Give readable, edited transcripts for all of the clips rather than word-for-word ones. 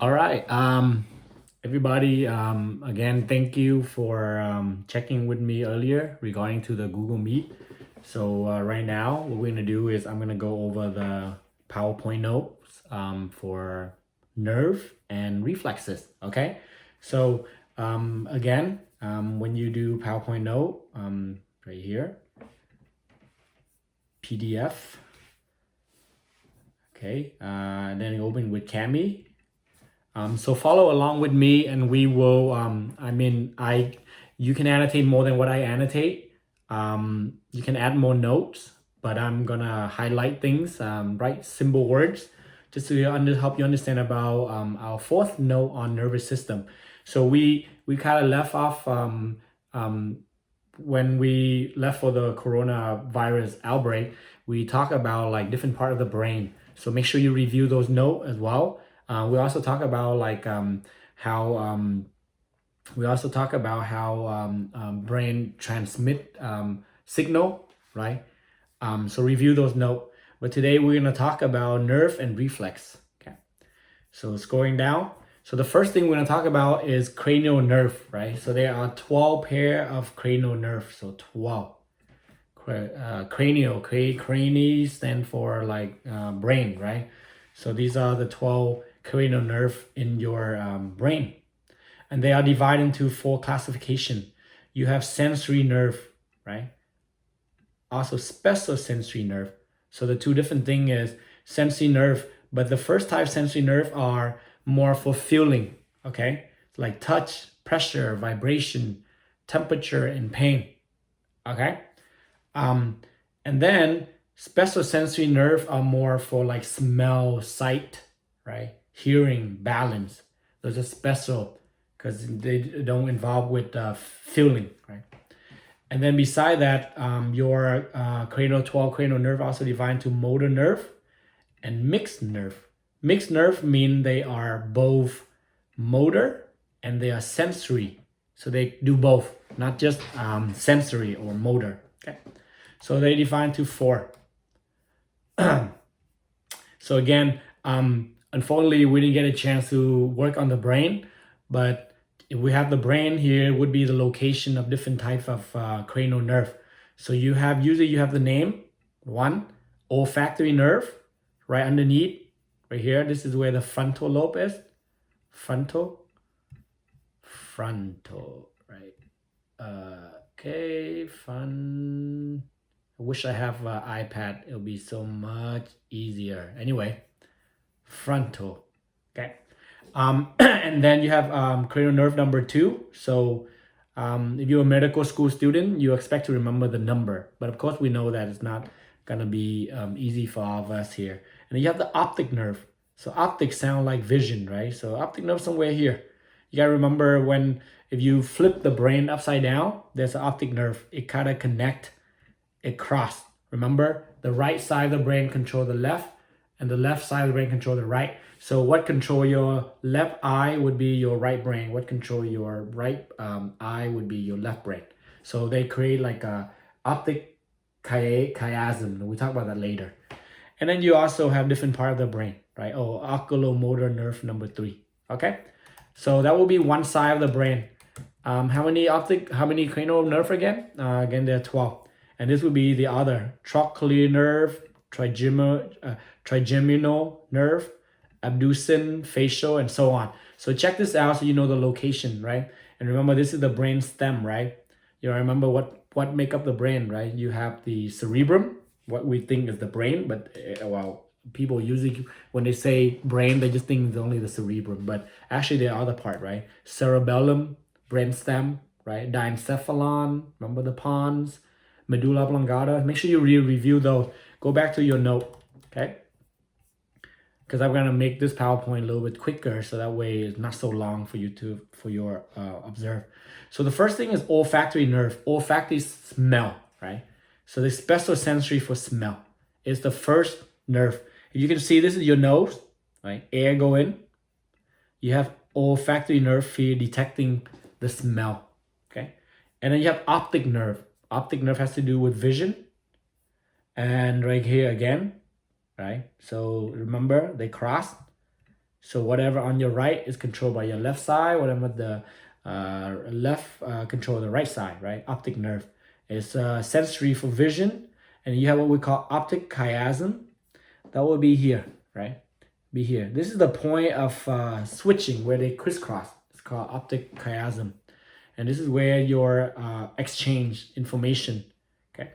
All right. Everybody, again, thank you for checking with me earlier regarding to the Google Meet. So right now, what we're gonna do is I'm gonna go over the PowerPoint notes for nerve and reflexes. Okay. So again, when you do PowerPoint note, right here, PDF. Okay. Then open with Cami. So follow along with me and we will, you can annotate more than what I annotate. You can add more notes, but I'm gonna highlight things, write simple words, just to help you understand about our fourth note on nervous system. So we kind of left off when we left for the coronavirus outbreak, we talk about like different part of the brain. So make sure you review those notes as well. We also talk about like how brain transmit signal, right? So review those notes. But today we're gonna talk about nerve and reflex. Okay. So it's going down. So the first thing we're gonna talk about is cranial nerve, right? So there are 12 pair of cranial nerve. So 12. Cranial, crani stand for like brain, right? So these are the 12 cranial nerve in your brain, and they are divided into 4 classification. You have sensory nerve, right? Also special sensory nerve. So the two different thing is sensory nerve, but the first type sensory nerve are more for feeling, okay? Like touch, pressure, vibration, temperature, and pain, okay? And then special sensory nerve are more for like smell, sight, right? Hearing, balance. Those are special because they don't involve with feeling, right? And then beside that, your 12 cranial nerve also divided into motor nerve and mixed nerve. Mixed nerve mean they are both motor and they are sensory. So they do both, not just sensory or motor. Okay. So they define to 4. So again, unfortunately, we didn't get a chance to work on the brain, but if we have the brain here, it would be the location of different types of cranial nerve. So usually you have the name, 1, olfactory nerve, right underneath, right here. This is where the frontal lobe is. Frontal, right? Okay, fun. I wish I have an iPad. It'll be so much easier. Anyway, frontal. Okay. And then you have cranial nerve number 2. So if you're a medical school student, you expect to remember the number. But of course, we know that it's not gonna be easy for all of us here. And then you have the optic nerve. So optic sound like vision, right? So optic nerve somewhere here. You gotta remember if you flip the brain upside down, there's an optic nerve. It kind of connect, it cross. Remember, the right side of the brain control the left, and the left side of the brain control the right. So what control your left eye would be your right brain. What control your right eye would be your left brain. So they create like a optic chiasm. We'll talk about that later. And then you also have different part of the brain, right? Oh, oculomotor nerve number 3. Okay, so that will be one side of the brain. How many cranial nerve again? Again, there are 12. And this would be the other trochlear nerve, trigeminal nerve, abducen, facial, and so on. So check this out so you know the location, right? And remember, this is the brain stem, right? You know, remember what make up the brain, right? You have the cerebrum, what we think is the brain, but well, people usually, when they say brain, they just think it's only the cerebrum, but actually the other part, right? Cerebellum, brainstem, right? Diencephalon, remember the pons, medulla oblongata. Make sure you review those. Go back to your note, okay? Because I'm gonna make this PowerPoint a little bit quicker, so that way it's not so long for you observe. So the first thing is olfactory nerve. Olfactory smell, right? So the special sensory for smell is the first nerve. You can see this is your nose, right? Air go in. You have olfactory nerve for detecting the smell, okay? And then you have optic nerve. Optic nerve has to do with vision. And right here again, right? So remember, they cross. So whatever on your right is controlled by your left side, whatever the left control the right side, right? Optic nerve is sensory for vision, and you have what we call optic chiasm. That will be here, right? Be here. This is the point of switching where they crisscross. It's called optic chiasm, and this is where your exchange information. Okay.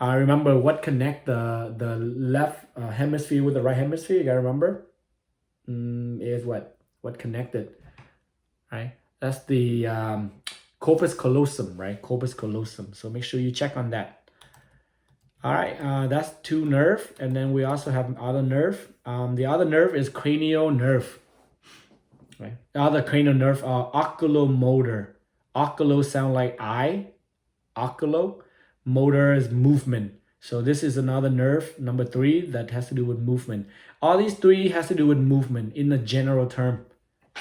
Remember what connect the left hemisphere with the right hemisphere. You gotta remember is what connected, right? That's the corpus callosum, right? Corpus callosum. So make sure you check on that. All right, that's two nerve, and then we also have other nerve. The other nerve is cranial nerve. Right. The other cranial nerve are oculomotor. Oculo sound like eye. Oculo. Motor is movement. So this is another nerve, number 3, that has to do with movement. All these 3 has to do with movement in the general term,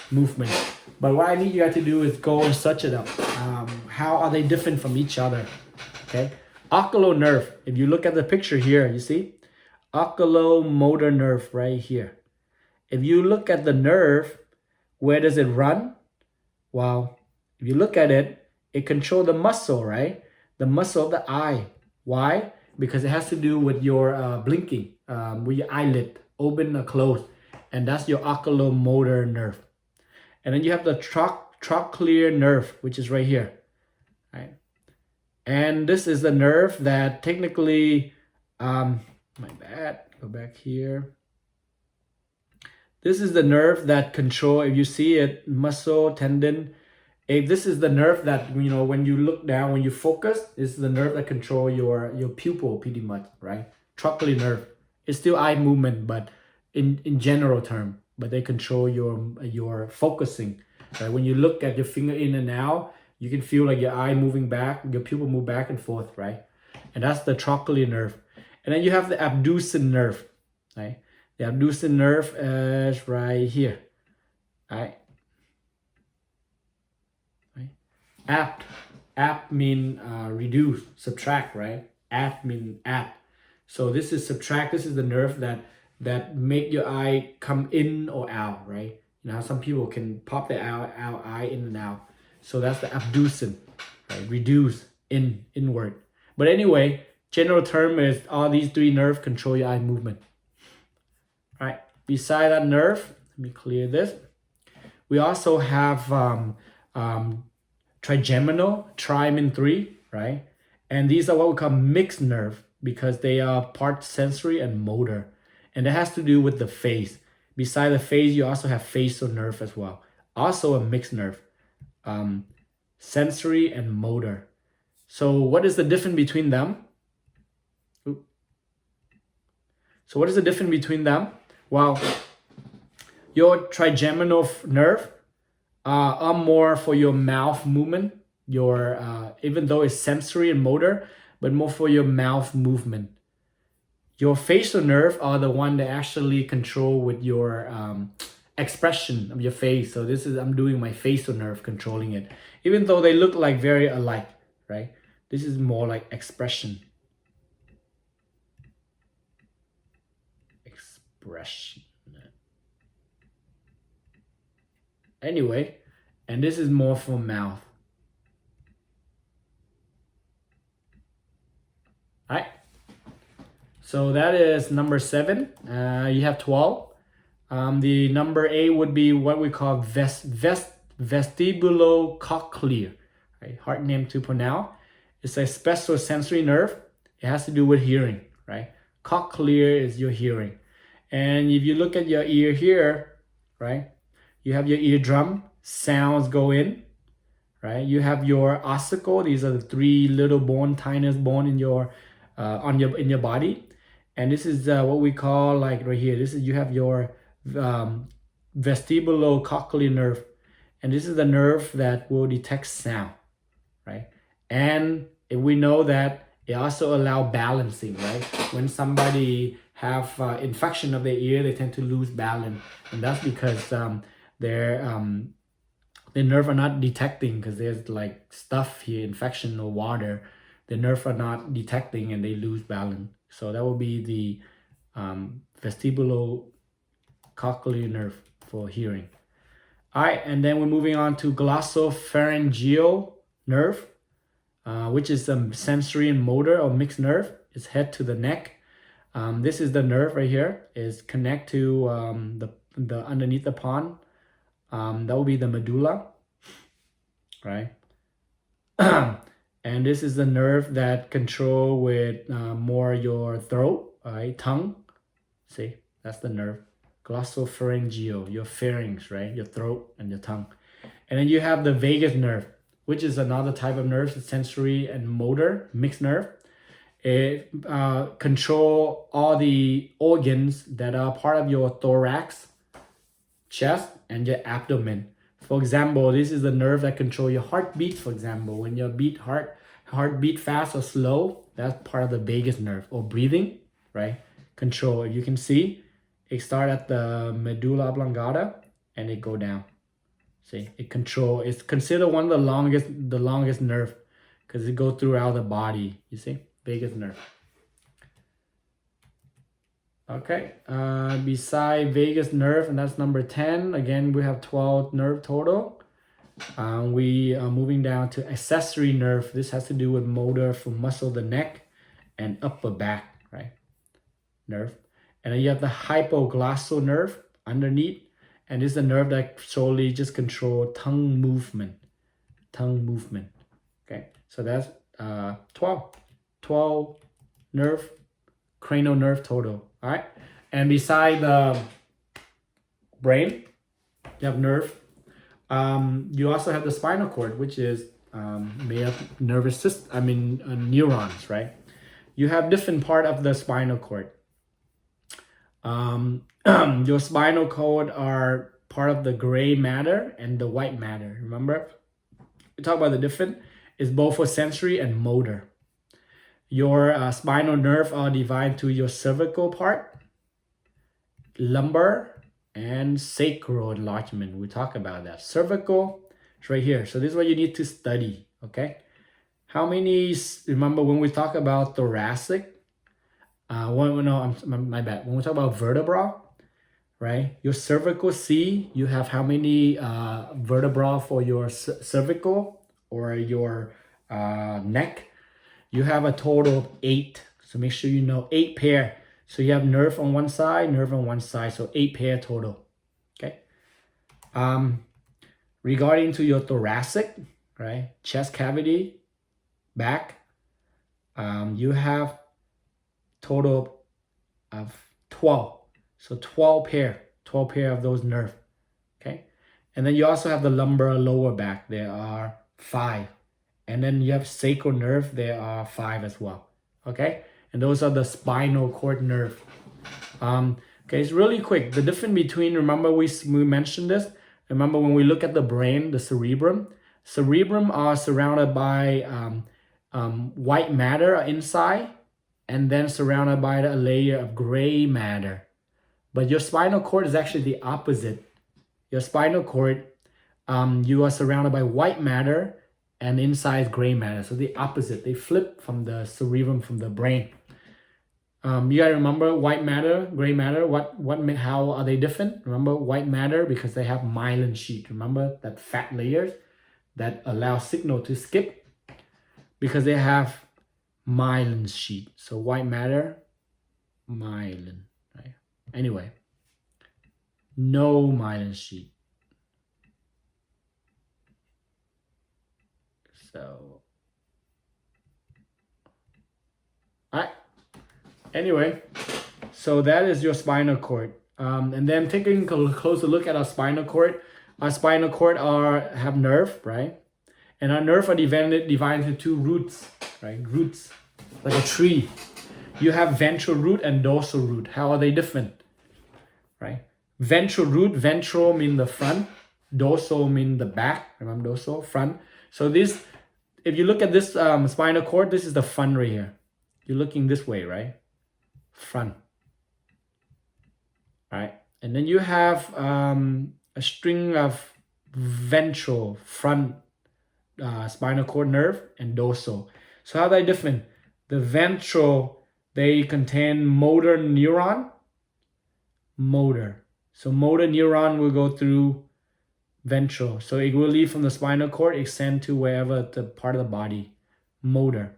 movement. But what I need you guys to do is go and search it up. How are they different from each other? Okay. Ocular nerve. If you look at the picture here, you see oculomotor nerve right here. If you look at the nerve, where does it run? Well, if you look at it, it controls the muscle, right? The muscle of the eye. Why? Because it has to do with your blinking, with your eyelid, open or close. And that's your oculomotor nerve. And then you have the trochlear nerve, which is right here, right? And this is the nerve that technically, my bad, go back here. This is the nerve that control, if you see it, muscle, tendon. If this is the nerve that, you know, when you look down, when you focus, this is the nerve that control your pupil pretty much, right? Trochlear nerve. It's still eye movement, but in general term, but they control your focusing, right? When you look at your finger in and out, you can feel like your eye moving back, your pupil move back and forth, right? And that's the trochlear nerve. And then you have the abducens nerve, right? The abducens nerve is right here, right? Apt mean reduce, subtract, right? Apt mean apt. So this is subtract. This is the nerve that make your eye come in or out, right? You know, some people can pop their eye in and out. So that's the abducens, right? Reduce, inward. But anyway, general term is all these 3 nerves control your eye movement. All right. Beside that nerve, let me clear this. We also have trigeminal, trimin 3, right? And these are what we call mixed nerve because they are part sensory and motor. And that has to do with the face. Beside the face, you also have facial nerve as well. Also a mixed nerve, sensory and motor. So what is the difference between them? So what is the difference between them? Well, your trigeminal nerve are more for your mouth movement, your even though it's sensory and motor, but more for your mouth movement. Your facial nerve are the one that actually control with your expression of your face. So this is, I'm doing my facial nerve controlling it. Even though they look like very alike, right? This is more like expression. Anyway, and this is more for mouth. All right. So that is number 7. You have 12. The number 8 would be what we call vestibulocochlear. Right? Hard name to pronounce. It's a special sensory nerve. It has to do with hearing, right? Cochlear is your hearing. And if you look at your ear here, right? You have your eardrum, sounds go in, right? You have your ossicle. These are the 3 little bone, tiniest bone in your in your body. And this is what we call, like right here, this is, you have your vestibulocochlear nerve. And this is the nerve that will detect sound, right? And if we know that it also allows balancing, right? When somebody have infection of their ear, they tend to lose balance. And that's because their nerve are not detecting, because there's like stuff here, infection or water. The nerve are not detecting and they lose balance. So that will be the vestibulocochlear nerve. for hearing. All right, and then we're moving on to Glossopharyngeal Nerve, which is a sensory and motor or mixed nerve. It's head to the neck. This is the nerve right here. Is connect to the underneath the pond. That will be the medulla, right? And this is the nerve that control with more your throat, right? Tongue. See, that's the nerve. Glossopharyngeal, your pharynx, right? Your throat and your tongue. And then you have the vagus nerve, which is another type of nerve, sensory and motor, mixed nerve. It control all the organs that are part of your thorax, chest, and your abdomen. For example, this is the nerve that control your heartbeat. For example, when your heart beat fast or slow, that's part of the vagus nerve. Or breathing, right? Control. If you can see, it start at the medulla oblongata and it go down. See, it control. It's considered one of the longest nerve because it goes throughout the body. You see, vagus nerve. Okay, beside vagus nerve, and that's number 10. Again, we have 12 nerve total. We are moving down to accessory nerve. This has to do with motor from muscle the neck and upper back, right? Nerve. And then you have the hypoglossal nerve underneath. And this is the nerve that solely just control tongue movement. Okay, so that's 12 nerve, cranial nerve total. All right, and beside the brain, you have nerve. You also have the spinal cord, which is made of nervous system. Neurons, right? You have different part of the spinal cord. Your spinal cord are part of the gray matter and the white matter. Remember, we talk about the different. It's both for sensory and motor. Your spinal nerve are divided to your cervical part, lumbar, and sacral enlargement. We talk about that. Cervical is right here. So this is what you need to study, okay? How many, remember when we talk about thoracic, my bad. When we talk about vertebra, right? Your cervical C, you have how many vertebra for your cervical or your neck? You have a total of 8. So make sure you know 8 pair. So you have nerve on one side, so 8 pair total. Okay. Regarding to your thoracic, right? Chest cavity, back, you have total of 12. So 12 pair of those nerve. Okay. And then you also have the lumbar lower back. There are 5. And then you have sacral nerve. There are 5 as well. Okay. And those are the spinal cord nerve. Okay, it's really quick. The difference between, remember we mentioned this. Remember when we look at the brain, the cerebrum are surrounded by white matter inside, and then surrounded by a layer of gray matter. But your spinal cord is actually the opposite. Your spinal cord, you are surrounded by white matter, and inside is gray matter. So the opposite. They flip from the cerebrum, from the brain. You gotta remember white matter, gray matter. How are they different? Remember white matter because they have myelin sheath. Remember that fat layers that allow signal to skip because they have myelin sheath. So white matter, myelin. Right? Anyway, no myelin sheath. So, all right. Anyway, so that is your spinal cord. And then taking a closer look at our spinal cord have nerve, right? And our nerve are divided into 2 roots, right? Roots, like a tree. You have ventral root and dorsal root. How are they different, right? Ventral root, ventral mean the front, dorsal mean the back. Remember dorsal, front. So this, if you look at this spinal cord, this is the front right here. You're looking this way, right? Front. All right. And then you have a string of ventral, front spinal cord nerve and dorsal. So how are they different? The ventral, they contain motor neuron, motor. So motor neuron will go through ventral. So it will leave from the spinal cord, extend to wherever the part of the body, motor.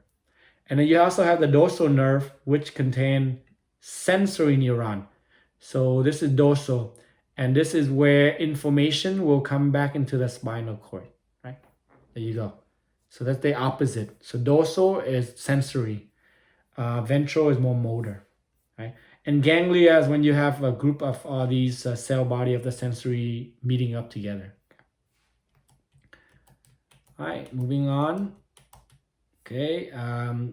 And then you also have the dorsal nerve, which contain sensory neuron. So this is dorsal, and this is where information will come back into the spinal cord, right? There you go. So that's the opposite. So dorsal is sensory, ventral is more motor, right? And ganglia is when you have a group of all these cell body of the sensory meeting up together. All right, moving on. Okay,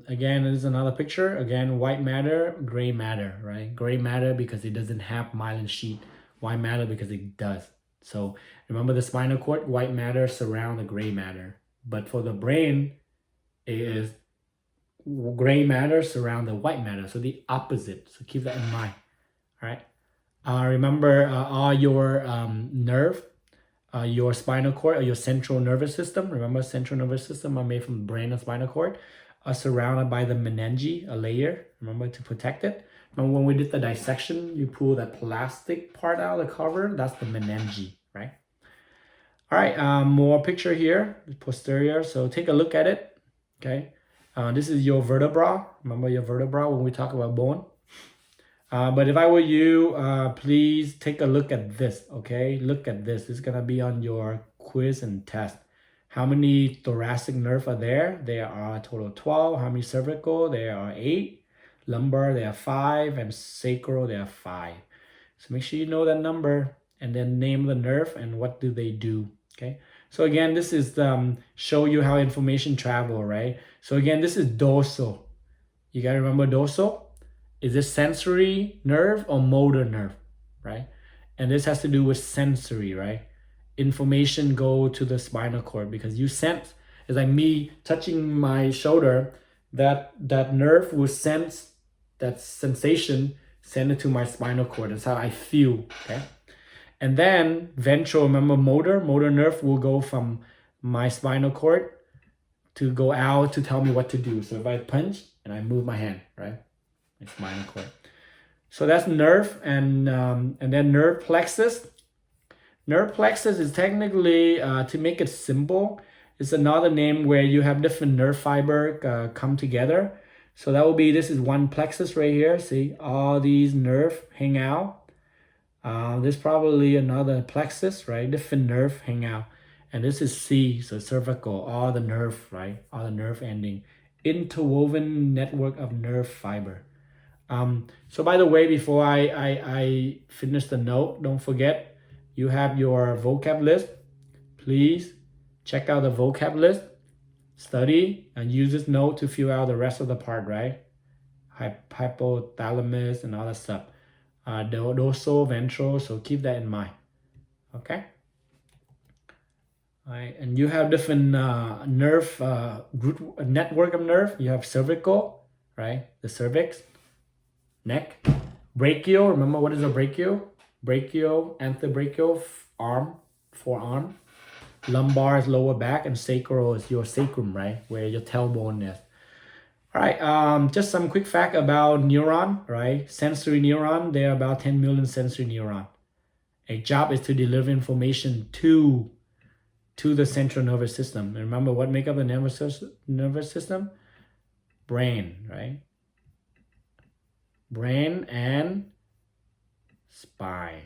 again, this is another picture. Again, white matter, gray matter, right? Gray matter because it doesn't have myelin sheath. White matter because it does. So remember the spinal cord, white matter surround the gray matter. But for the brain, it is gray matter surround the white matter. So the opposite. So keep that in mind. All right. Remember all your nerve, your spinal cord or your central nervous system. Remember, central nervous system are made from the brain and spinal cord, are surrounded by the meninge, a layer. Remember, to protect it. Remember when we did the dissection, you pull that plastic part out of the cover. That's the meninge, right? All right, more picture here, posterior. So take a look at it. Okay, this is your vertebra. Remember your vertebra when we talk about bone. But if I were you, please take a look at this, okay? Look at this. This is going to be on your quiz and test. How many thoracic nerve are there? There are a total of 12. How many cervical? There are 8. Lumbar, there are 5. And sacral, there are 5. So make sure you know that number and then name the nerve and what do they do, okay? So again, this is show you how information travel, right? So again, this is dorsal. You got to remember dorsal. Is this sensory nerve or motor nerve, right? And this has to do with sensory, right? Information go to the spinal cord because you sense. It's like me touching my shoulder, that nerve will sense that sensation, send it to my spinal cord. That's how I feel, okay? And then ventral, remember motor nerve will go from my spinal cord to go out to tell me what to do. So if I punch and I move my hand, right? Spinal cord. So that's nerve, and then nerve plexus. Nerve plexus is technically, to make it simple, it's another name where you have different nerve fiber come together. So that will be, this is one plexus right here. See, all these nerve hang out. There's probably another plexus, right? Different nerve hang out. And this is C, so cervical, all the nerve, right? All the nerve ending. Interwoven network of nerve fiber. So by the way, before I finish the note, don't forget, you have your vocab list. Please check out the vocab list, study, and use this note to fill out the rest of the part, right? Hypothalamus and all that stuff. Dorsal, ventral, so keep that in mind, okay? All right, and you have different nerve, network of nerve. You have cervical, right? The cervix. Neck, brachial. Remember what is a brachial? Brachial, antebrachial, arm, forearm. Lumbar is lower back, and sacral is your sacrum, right? Where your tailbone is. All right, just some quick fact about neuron, right? Sensory neuron, there are about 10 million sensory neuron. A job is to deliver information to the central nervous system. And remember what make up the nervous system? Brain, right? Brain and spine,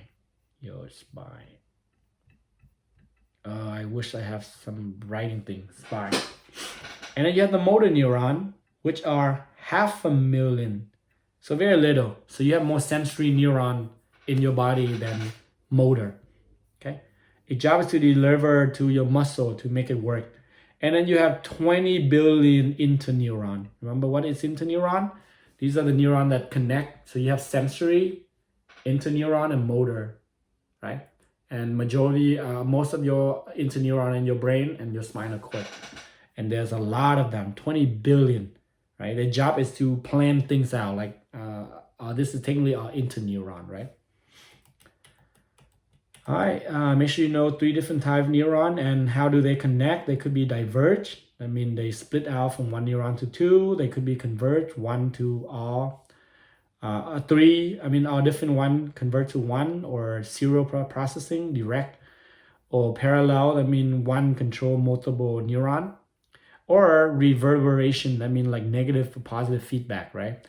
your spine. I wish I have some writing things, spine. And then you have the motor neuron, which are 500,000. So very little. So you have more sensory neuron in your body than motor, okay? Its job is to deliver to your muscle to make it work. And then you have 20 billion interneuron. Remember what is interneuron? These are the neurons that connect. So you have sensory, interneuron, and motor, right? And majority, most of your interneuron in your brain and your spinal cord. And there's a lot of them, 20 billion, right? Their job is to plan things out. Like this is technically our interneuron, right? All right, make sure you know 3 different types of neuron and how do they connect. They could be diverged. I mean, they split out from one neuron to 2. They could be converged, 1 to all. Three, our different one convert to one, or serial processing, direct, or parallel, one control multiple neuron, or reverberation, like negative or positive feedback, right?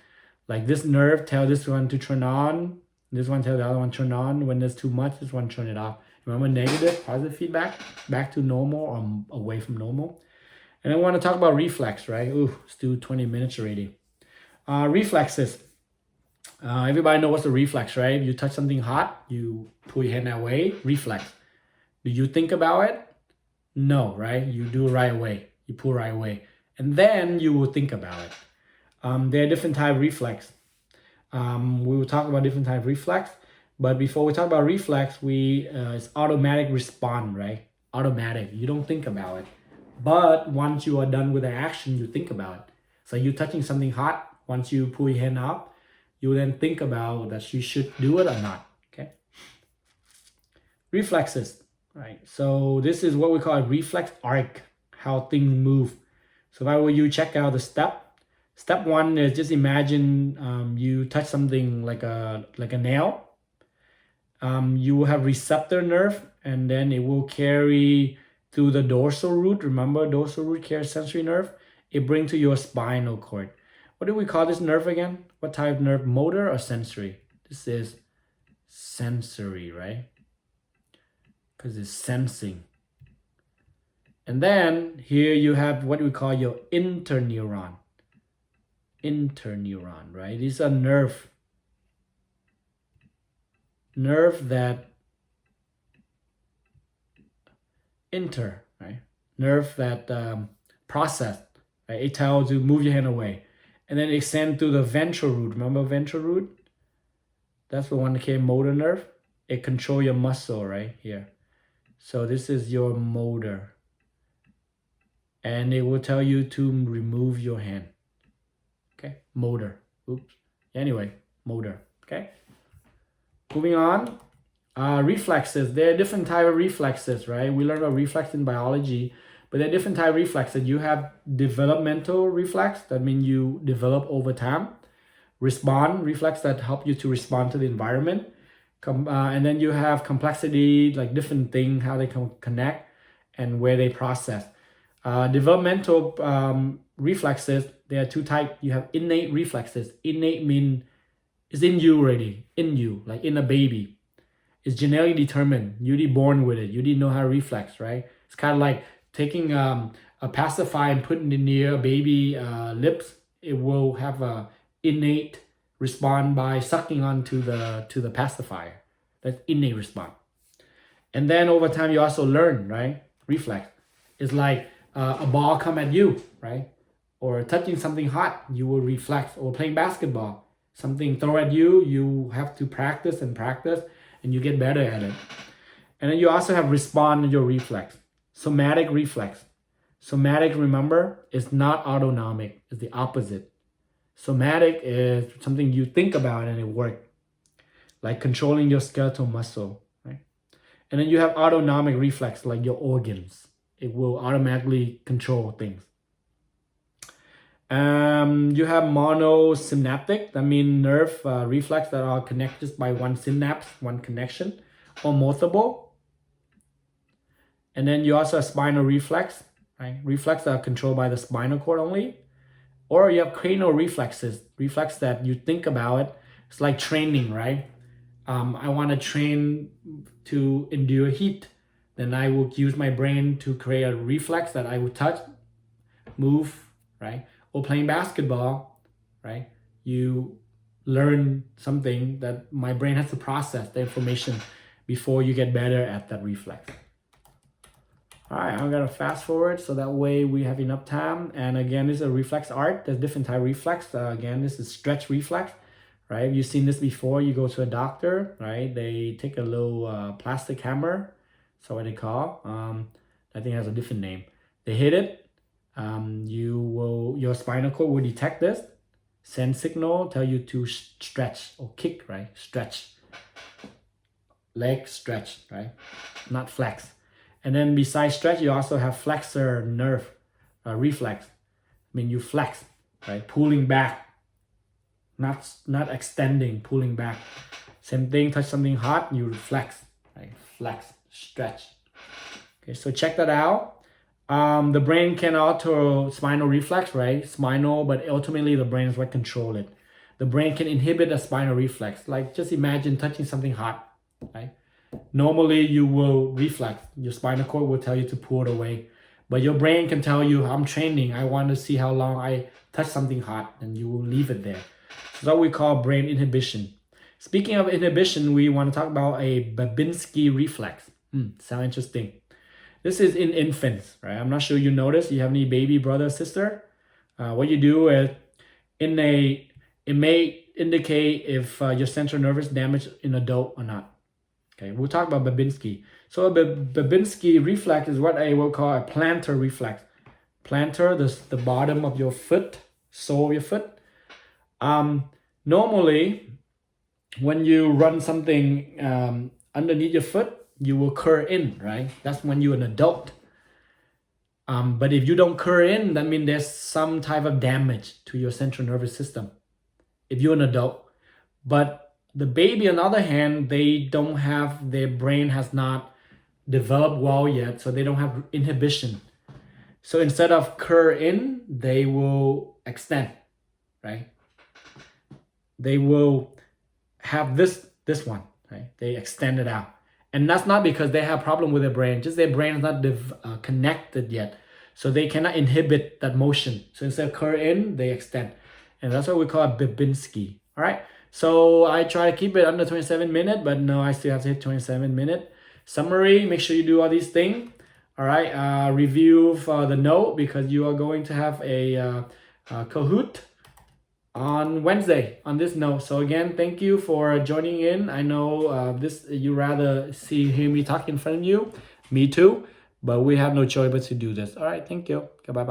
Like this nerve tell this one to turn on, this one tell the other one turn on. When there's too much, this one turn it off. Remember, negative, positive feedback, back to normal or away from normal. And I want to talk about reflex, right? Ooh, let's do 20 minutes already. Reflexes. Everybody knows what's a reflex, right? You touch something hot, you pull your hand away, reflex. Do you think about it? No, right? You do it right away. You pull right away. And then you will think about it. There are different type of reflex. We will talk about different type of reflex. But before we talk about reflex, it's automatic response, right? Automatic. You don't think about it. But once you are done with the action, you think about it. So you're touching something hot. Once you pull your hand up, you then think about that you should do it or not. Okay. Reflexes. Right. So this is what we call a reflex arc, how things move. So if I were you, check out the step. Step one is just imagine you touch something like a nail. You will have receptor nerve, and then it will carry through the dorsal root. Remember, dorsal root carries sensory nerve. It brings to your spinal cord. What do we call this nerve again? What type of nerve? Motor or sensory? This is sensory, right? Because it's sensing. And then here you have what we call your interneuron. Interneuron, right? These are nerve that right? Nerve that process, right? It tells you move your hand away. And then extend to the ventral root. Remember ventral root? That's the one that came motor nerve. It controls your muscle right here. So this is your motor. And it will tell you to remove your hand. Okay, motor. Oops. Anyway, motor. Okay. Moving on. Reflexes. There are different type of reflexes, right? We learned about reflex in biology. But there are different type of reflexes. You have developmental reflex, that means you develop over time. Respond reflex, that help you to respond to the environment. And then you have complexity, like different things, how they connect and where they process. Developmental reflexes, there are two types. You have innate reflexes. Innate means it's in you already, like in a baby. It's genetically determined. You didn't born with it. You didn't know how to reflex, right? It's kind of like taking a pacifier and putting it near a baby lips. It will have a innate response by sucking onto the pacifier. That's innate response. And then over time you also learn, right? Reflex. It's like a ball come at you, right? Or touching something hot, you will reflex. Or playing basketball, something throw at you, you have to practice, and you get better at it. And then you also have respond to your reflex. Somatic reflex. Somatic, remember, is not autonomic. It's the opposite. Somatic is something you think about and it works. Like controlling your skeletal muscle, right? And then you have autonomic reflex, like your organs. It will automatically control things. You have monosynaptic, that means nerve reflex that are connected by one synapse, one connection, or multiple. And then you also have spinal reflex, right? Reflex that are controlled by the spinal cord only. Or you have cranial reflexes, reflex that you think about it. It's like training, right? I want to train to endure heat. Then I will use my brain to create a reflex that I will touch, move, right? Or playing basketball, right? You learn something that my brain has to process the information before you get better at that reflex. All right, I'm gonna fast forward so that way we have enough time. And again, this is a reflex art. There's different type of reflex. Again, this is stretch reflex, right? You've seen this before. You go to a doctor, right? They take a little plastic hammer. That's what they call. I think it has a different name. They hit it. Your spinal cord will detect this, send signal, tell you to stretch or kick, right? Stretch. Leg stretch, right? Not flex. And then besides stretch, you also have flexor nerve reflex. I mean, you flex, right? Pulling back, not extending, pulling back. Same thing, touch something hot, you flex, right? Flex, stretch. Okay, so check that out. The brain can alter spinal reflex, right? Spinal, but ultimately the brain is what control it. The brain can inhibit a spinal reflex. Like just imagine touching something hot, right? Normally you will reflex. Your spinal cord will tell you to pull it away. But your brain can tell you, I'm training. I want to see how long I touch something hot, and you will leave it there. So that's what we call brain inhibition. Speaking of inhibition, we want to talk about a Babinski reflex. Sound interesting. This is in infants, right? I'm not sure you notice. You have any baby brother or sister? What you do is, it may indicate if your central nervous damage in adult or not. Okay, we'll talk about Babinski. So a Babinski reflex is what I will call a plantar reflex. Plantar, the bottom of your foot, sole of your foot. Normally, when you run something underneath your foot, you will curl in, right? That's when you're an adult. But if you don't curl in, that means there's some type of damage to your central nervous system if you're an adult. But the baby, on the other hand, their brain has not developed well yet, so they don't have inhibition. So instead of curl in, they will extend, right? They will have this one, right? They extend it out. And that's not because they have a problem with their brain, just their brain is not connected yet. So they cannot inhibit that motion. So instead of curl in, they extend. And that's what we call a Babinski, all right? So I try to keep it under 27 minutes, but no, I still have to hit 27 minutes. Summary, make sure you do all these things. All right, review for the note because you are going to have a Kahoot on Wednesday on this note. So again, thank you for joining in. I know you rather hear me talk in front of you. Me too, but we have no choice but to do this. All right, thank you. Okay, bye-bye.